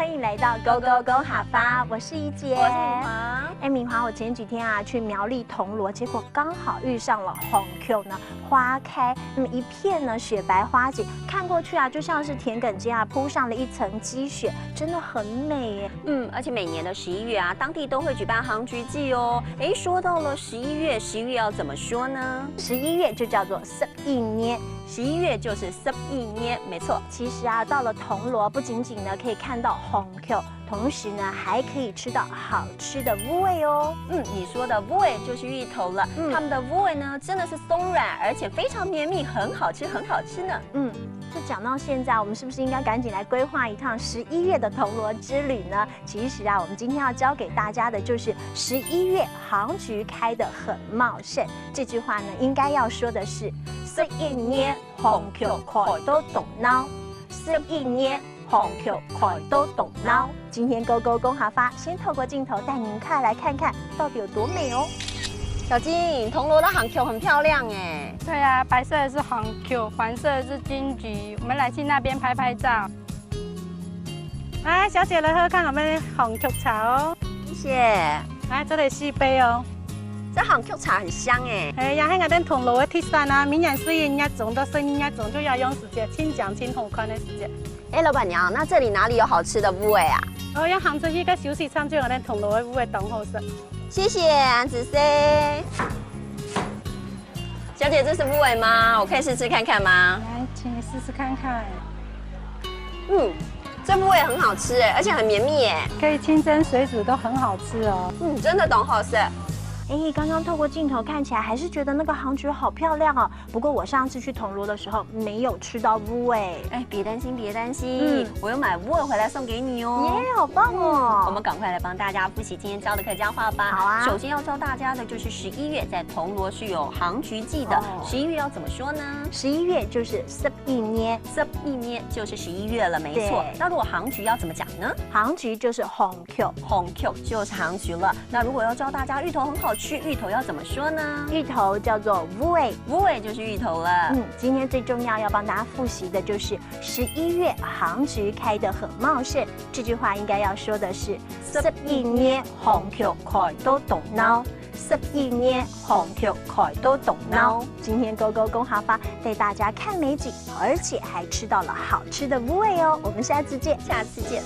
欢迎来到 Go Go Go 哈发，我是怡姐，我是敏华。敏华，我前几天去苗栗铜锣，结果刚好遇上了红 Q 呢花开，那么一片呢雪白花景，看过去就像是田埂间铺上了一层积雪，真的很美耶。而且每年的11月当地都会举办杭菊季哦。说到了11月，11月要怎么说呢？11月就叫做11年。11月就是11年，没错。其实到了铜锣，不仅仅呢可以看到红 Q， 同时呢还可以吃到好吃的乌味哦。你说的乌味就是芋头了。他们的乌味呢真的是松软，而且非常绵密，很好吃，很好吃呢。就讲到现在，我们是不是应该赶紧来规划一趟11月的铜锣之旅呢？其实我们今天要教给大家的就是11月杭菊开得很茂盛。这句话呢，应该要说的是11年紅菊開到洞腦，11年紅菊開到洞腦。今天Go Go Go哈發先透過鏡頭帶您快來看看到底有多美哦。小金，铜锣的杭菊很漂亮哎。对啊，白色的是杭菊，黄色的是金桔。我们来去那边拍拍照。来，小姐来喝看我们杭菊茶哦。谢谢。来，这里4杯哦。这杭菊茶很香哎。哎呀，那个铜锣的铁山明年4月人家种到生意人家种就要用时间，请讲请同款的时间。老板娘，那这里哪里有好吃的乌味啊？要行出去个休息场就有那铜锣的乌味当好食。谢谢安子 C。小姐，这是乌味吗？我可以试试看看吗？来，请你试试看看。这乌味很好吃哎，而且很绵密哎，可以清蒸水煮都很好吃哦。真的懂好吃。刚刚透过镜头看起来还是觉得那个杭菊好漂亮哦。不过我上次去铜锣的时候没有吃到乌味。别担心，别担心，我有买乌味回来送给你哦。耶，好棒哦！我们赶快来帮大家复习今天教的客家话吧。好啊。首先要教大家的就是11月在铜锣是有杭菊季的。11月要怎么说呢？11月就是11年，11年就是11月了，没错。那如果杭菊要怎么讲呢？杭菊就是红 Q， 红 Q 就是杭菊了。那如果要教大家芋头很好吃，芋头要怎么说呢？芋头叫做乌味，乌味就是芋头了。今天最重要帮大家复习的就是11月杭菊开得很茂盛。这句话应该要说的是11年紅菊開到洞腦，11年紅菊開到洞腦。今天Go Go Go哈發帶大家看美景，而且還吃到了好吃的烏味哦。我們下次見，下次見。